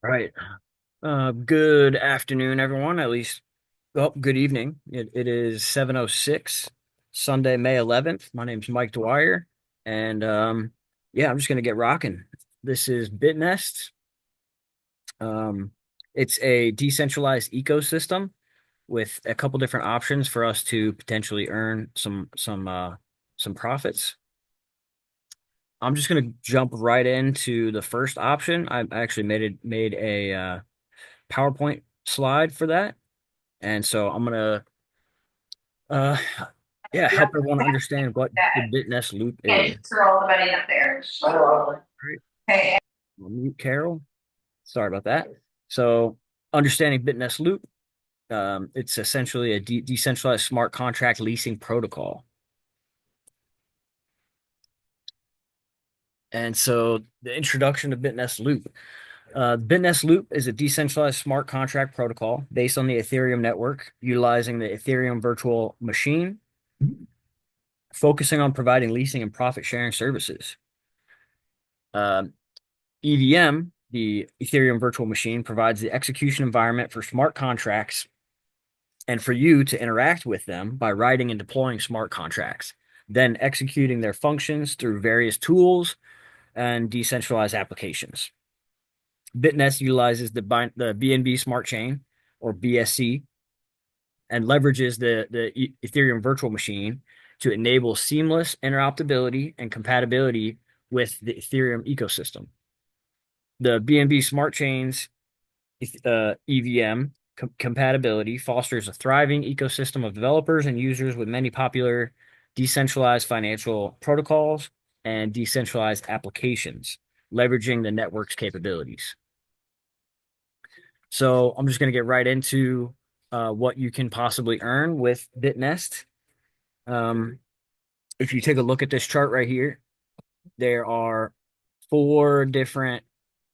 Right. Good afternoon, everyone. At least, well, good evening. It is 7:06, Sunday, May 11th. My name's Mike Dwyer, and yeah, I'm just gonna get rocking. This is BitNest. Um, it's a decentralized ecosystem with a couple different options for us to potentially earn some profits. I'm just gonna jump right into the first option. I actually made a PowerPoint slide for that. And so I'm gonna uh yeah, help everyone understand what the BitNest loop is. And throw the money up there. Right. Okay. I'll mute Carol. Sorry about that. So understanding BitNest loop, it's essentially a decentralized smart contract leasing protocol. And so the introduction to BitNest loop. BitNest loop is a decentralized smart contract protocol based on the Ethereum network, utilizing the Ethereum virtual machine, focusing on providing leasing and profit sharing services. EVM, the Ethereum virtual machine, provides the execution environment for smart contracts and for you to interact with them by writing and deploying smart contracts, then executing their functions through various tools and decentralized applications. BitNest utilizes the BNB Smart Chain, or BSC, and leverages the Ethereum virtual machine to enable seamless interoperability and compatibility with the Ethereum ecosystem. The BNB Smart Chain's EVM compatibility fosters a thriving ecosystem of developers and users with many popular decentralized financial protocols and decentralized applications, leveraging the network's capabilities. So I'm just going to get right into what you can possibly earn with BitNest. Um, if you take a look at this chart right here, there are four different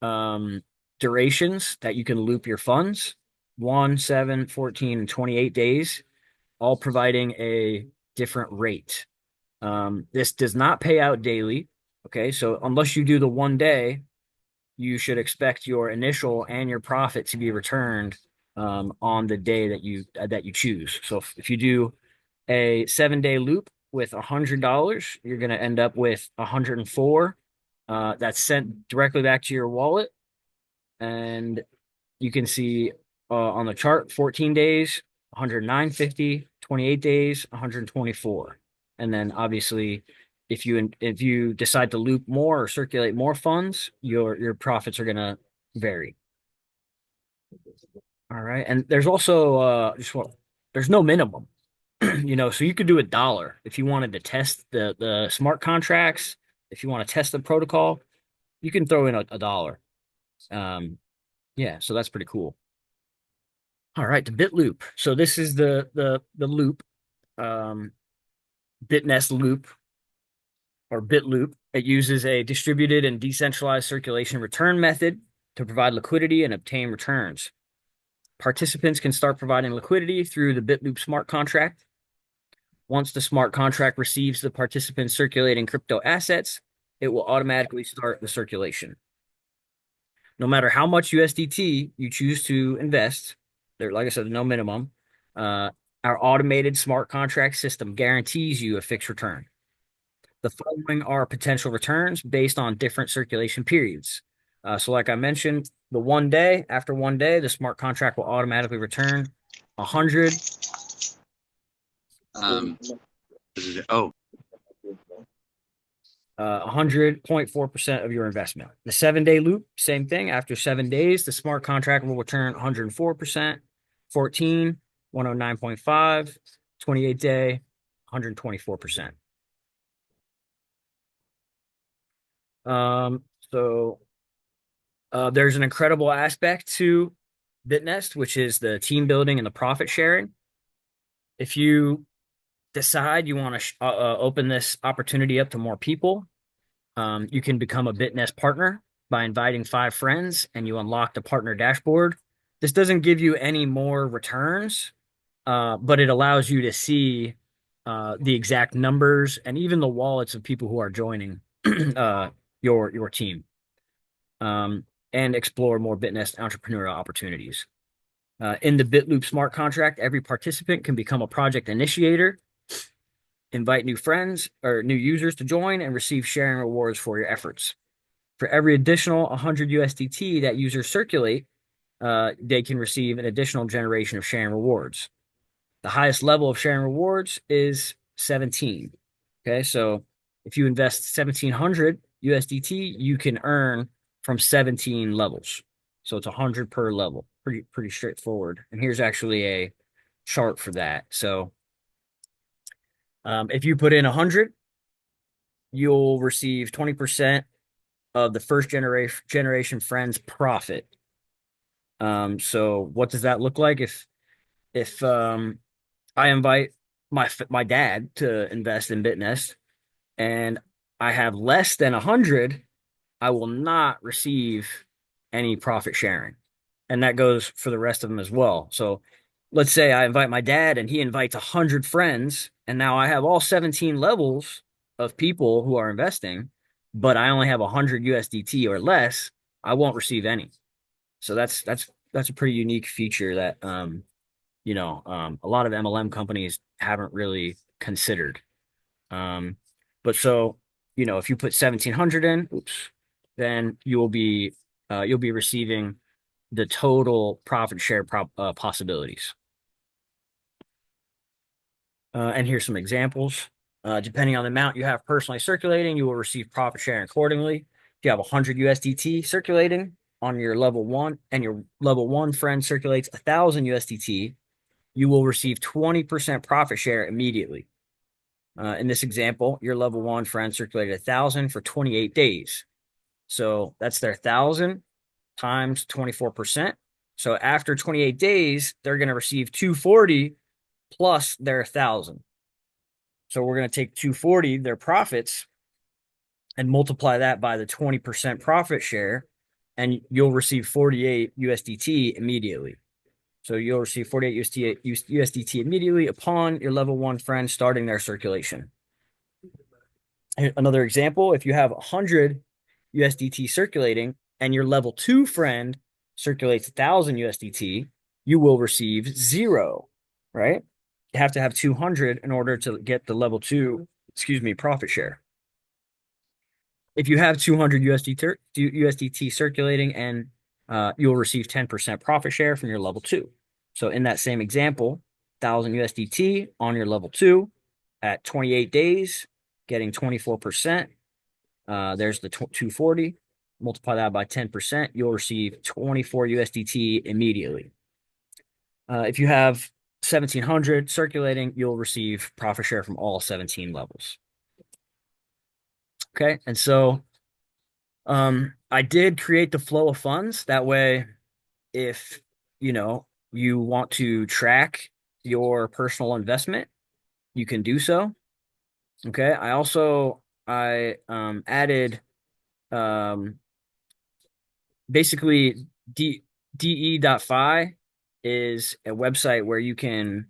um, durations that you can loop your funds: 1, 7, 14, and 28 days, all providing a different rate. This does not pay out daily. Okay, so unless you do the 1 day, you should expect your initial and your profit to be returned on the day that you choose. So if you do a 7 day loop with $100, you're going to end up with 104. That's sent directly back to your wallet, and you can see on the chart 14 days, 109.50, 28 days, 124. And then obviously if you decide to loop more or circulate more funds, your profits are going to vary. All right. And there's also there's no minimum. So you could do $1 if you wanted to test the smart contracts. If you want to test the protocol, you can throw in a dollar. Yeah, so that's pretty cool. All right, the bit loop. So this is the loop, um, BitNest loop or bit loop. It uses a distributed and decentralized circulation return method to provide liquidity and obtain returns. Participants can start providing liquidity through the BitLoop smart contract. Once the smart contract receives the participants circulating crypto assets, it will automatically start the circulation. No matter how much USDT you choose to invest, there, like I said, no minimum. Uh, our automated smart contract system guarantees you a fixed return. The following are potential returns based on different circulation periods. So, like I mentioned, the 1 day, after 1 day, the smart contract will automatically return 100. Um, oh, 100.4% of your investment. The 7 day loop, same thing. After 7 days, the smart contract will return 104%, 14, 109.5, 28 day, 124%. So there's an incredible aspect to BitNest, which is the team building and the profit sharing. If you decide you want to open this opportunity up to more people, you can become a BitNest partner by inviting 5 friends, and you unlock the partner dashboard. This doesn't give you any more returns, but it allows you to see the exact numbers and even the wallets of people who are joining uh, your team. Um, and explore more BitNest entrepreneurial opportunities. In the BitLoop smart contract, every participant can become a project initiator, invite new friends or new users to join, and receive sharing rewards for your efforts. For every additional 100 USDT that users circulate, they can receive an additional generation of sharing rewards. The highest level of sharing rewards is 17. Okay, so if you invest 1,700 USDT, you can earn from 17 levels. So it's 100 per level. Pretty straightforward. And here's actually a chart for that. So if you put in 100, you'll receive 20% of the first generation friends profit. So what does that look like if I invite my dad to invest in BitNest and I have less than 100, I will not receive any profit sharing. And that goes for the rest of them as well. So let's say I invite my dad and he invites 100 friends, and now I have all 17 levels of people who are investing, but I only have 100 USDT or less, I won't receive any. So that's a pretty unique feature that a lot of MLM companies haven't really considered. Um, but so, if you put 1,700 in, then you'll be receiving the total profit share possibilities. And here's some examples. Depending on the amount you have personally circulating, you will receive profit sharing accordingly. If you have 100 USDT circulating on your level one, and your level one friend circulates 1,000 USDT, you will receive 20% profit share immediately. In this example, your level one friend circulated 1,000 for 28 days. So that's their 1,000 times 24%. So after 28 days, they're going to receive 240 plus their 1,000. So we're going to take 240, their profits, and multiply that by the 20% profit share, and you'll receive 48 USDT immediately. So you'll receive 48 USDT immediately upon your level one friend starting their circulation. Another example, if you have 100 USDT circulating and your level two friend circulates 1,000 USDT, you will receive zero, right? You have to have 200 in order to get the level two, profit share. If you have 200 USDT circulating, and you'll receive 10% profit share from your level two. So in that same example, 1,000 USDT on your level two at 28 days, getting 24%. There's the 240. Multiply that by 10%, you'll receive 24 USDT immediately. If you have 1,700 circulating, you'll receive profit share from all 17 levels. Okay, and so I did create the flow of funds. That way, if you want to track your personal investment, you can do so. Okay. I added basically de.fi is a website where you can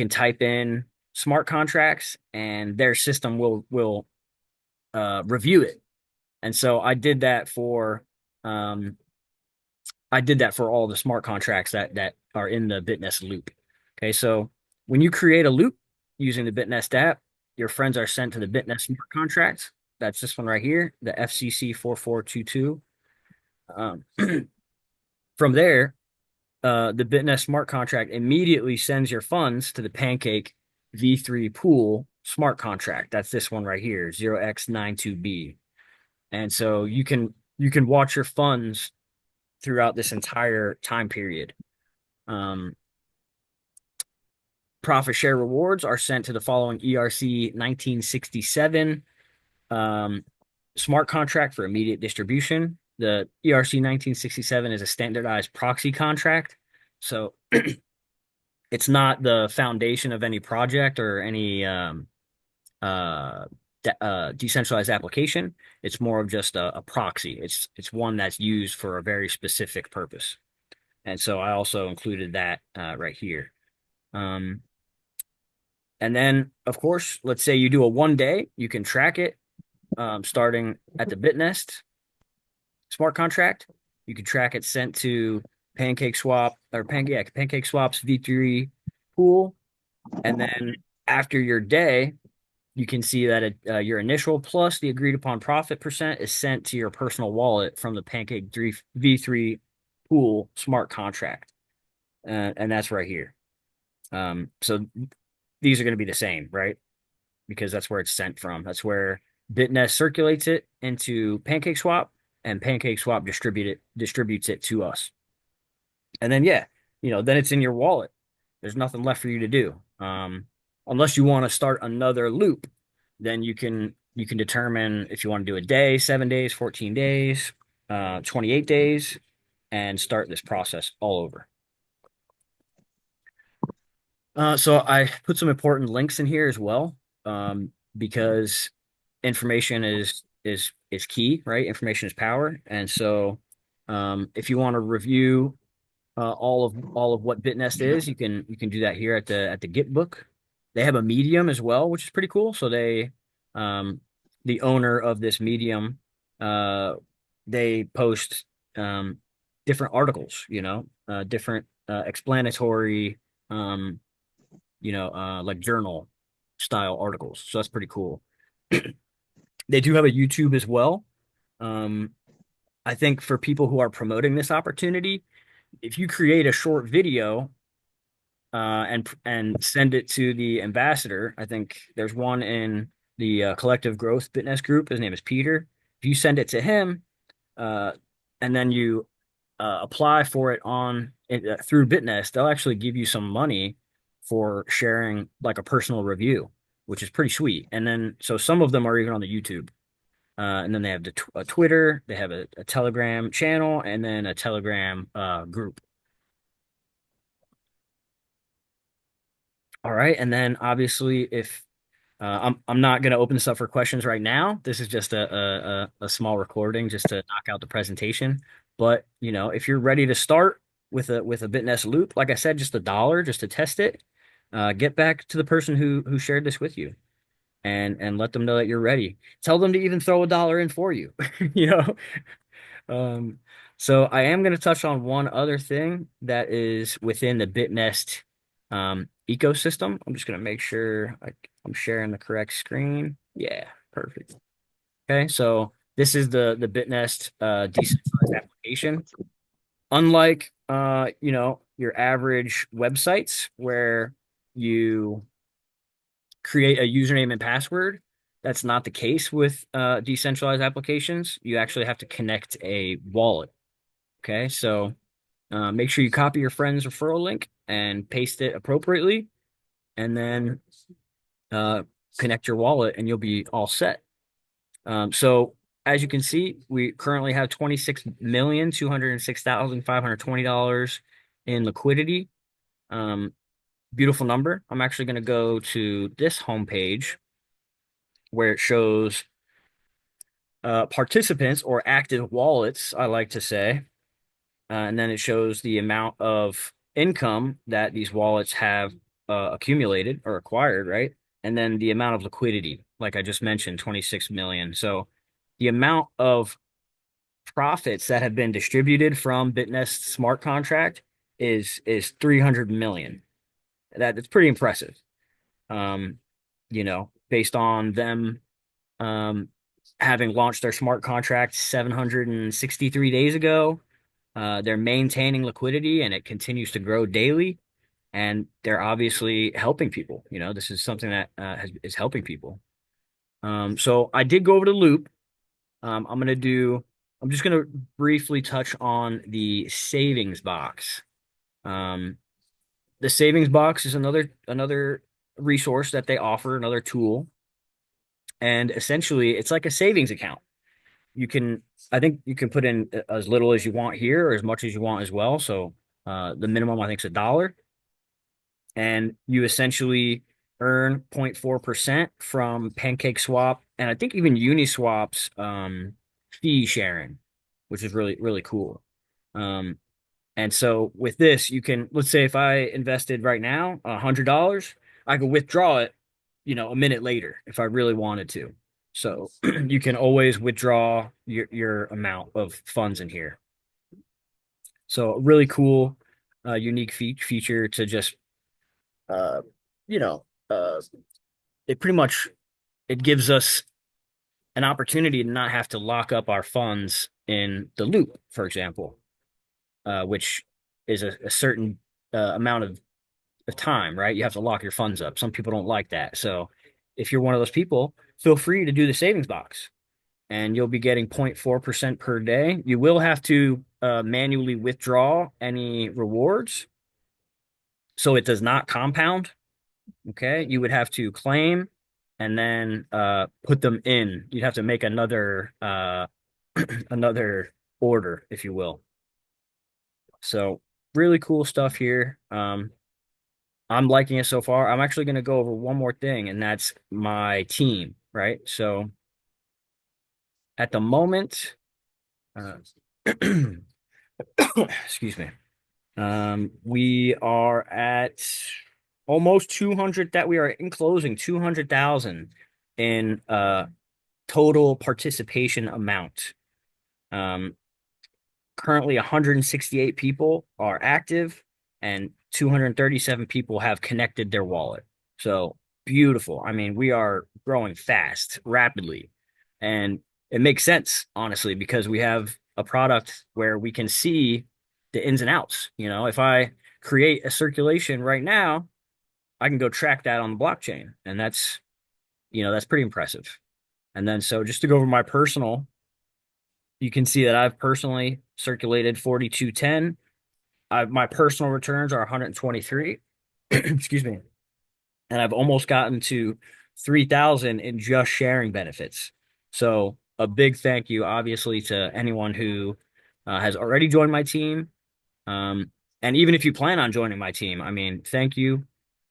type in smart contracts and their system will review it. And so I did that for all the smart contracts that are in the BitNest loop. Okay, so when you create a loop using the BitNest app, your friends are sent to the BitNest smart contracts. That's this one right here, the FCC 4422. Um, from there, the BitNest smart contract immediately sends your funds to the Pancake V3 pool smart contract. That's this one right here, 0x92B. And so you can watch your funds throughout this entire time period. Um, Profit share rewards are sent to the following ERC 1967 smart contract for immediate distribution. The ERC 1967 is a standardized proxy contract. So it's not the foundation of any project or any uh, decentralized application. It's more of just a proxy. It's one that's used for a very specific purpose. And so I also included that right here. Um, and then, of course, let's say you do a 1 day, you can track it starting at the BitNest smart contract. You can track it sent to Pancake Swap or Pancake Swap's V3 pool, and then after your day, you can see that your initial plus the agreed upon profit percent is sent to your personal wallet from the Pancake 3 V3 pool smart contract, and that's right here. So these are going to be the same, right? Because that's where it's sent from. That's where BitNest circulates it into PancakeSwap, and PancakeSwap distributes it to us. And then yeah, then it's in your wallet. There's nothing left for you to do. Unless you want to start another loop, then you can determine if you want to do a day, 7 days, 14 days, 28 days, and start this process all over. So I put some important links in here as well, because information is key, right? Information is power, and so if you want to review all of what BitNest is, you can do that here at the Git book. They have a Medium as well, which is pretty cool. So um, the owner of this Medium, uh, they post different articles, different explanatory, um, like journal style articles. So that's pretty cool. They do have a YouTube as well. Um, I think for people who are promoting this opportunity, if you create a short video and send it to the ambassador, I think there's one in the Collective Growth Fitness group. His name is Peter. If you send it to him, uh, and then you apply for it through BitNest, they'll actually give you some money for sharing like a personal review, which is pretty sweet. And then so some of them are even on the YouTube. And then they have a Twitter, they have a Telegram channel, and then a Telegram group. All right, and then obviously, if I'm not going to open this up for questions right now. This is just a small recording just to knock out the presentation. But if you're ready to start with a BitNest loop, like I said, just $1 just to test it. Get back to the person who shared this with you, and let them know that you're ready. Tell them to even throw $1 in for you. You know, um, so I am going to touch on one other thing that is within the BitNest ecosystem. I'm just going to make sure I'm sharing the correct screen. Yeah, perfect. Okay, so this is the BitNest decentralized application. Unlike your average websites where you create a username and password, that's not the case with decentralized applications. You actually have to connect a wallet. Okay, so make sure you copy your friend's referral link and paste it appropriately, and then uh, connect your wallet, and you'll be all set. So as you can see, we currently have $26,206,520 in liquidity. Um, Beautiful number. I'm actually going to go to this homepage where it shows participants or active wallets, I like to say. And then it shows the amount of income that these wallets have accumulated or acquired, right? And then the amount of liquidity, like I just mentioned, 26 million. So the amount of profits that have been distributed from BitNest smart contract is 300 million. That's pretty impressive. Um, based on them um having launched their smart contract 763 days ago. They're maintaining liquidity and it continues to grow daily. And they're obviously helping people. This is something that is helping people. So I did go over the loop. I'm just gonna briefly touch on the savings box. Um, the savings box is another resource that they offer, another tool. And essentially it's like a savings account. You can, I think you can put in as little as you want here or as much as you want as well. So the minimum I think is $1, and you essentially earn 0.4% from Pancake Swap and I think even Uniswap's fee sharing, which is really really cool. Um, and so with this, you can, let's say if I invested right now $100, I could withdraw it, a minute later if I really wanted to. So you can always withdraw your amount of funds in here. So a really cool, unique feature to just, uh, you know, it pretty much it gives us an opportunity to not have to lock up our funds in the loop, for example, which is a certain amount of time, right? You have to lock your funds up. Some people don't like that. So if you're one of those people, feel free to do the savings box and you'll be getting 0.4% per day. You will have to manually withdraw any rewards so it does not compound. Okay. You would have to claim and then put them in. You'd have to make another another order, if you will. So really cool stuff here. I'm liking it so far. I'm actually going to go over one more thing, and that's my team, right? So at the moment, uh, excuse me, we are at almost 200 that we are in closing 200,000 in total participation amount. Um, Currently 168 people are active and 237 people have connected their wallet. So beautiful. I mean, we are growing fast, rapidly. And it makes sense, honestly, because we have a product where we can see the ins and outs. You know, if I create a circulation right now, I can go track that on the blockchain. And that's pretty impressive. And then so just to go over my personal, you can see that I've personally circulated 4210. My personal returns are 123. Excuse me. And I've almost gotten to 3,000 in just sharing benefits. So a big thank you, obviously, to anyone who has already joined my team. Um, and even if you plan on joining my team, I mean, thank you.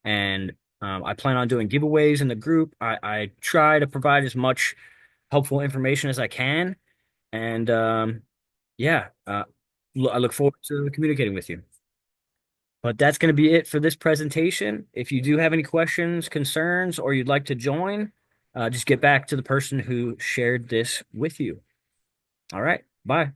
And I plan on doing giveaways in the group. I try to provide as much helpful information as I can. And yeah, I look forward to communicating with you. But that's going to be it for this presentation. If you do have any questions, concerns, or you'd like to join, just get back to the person who shared this with you. All right, bye.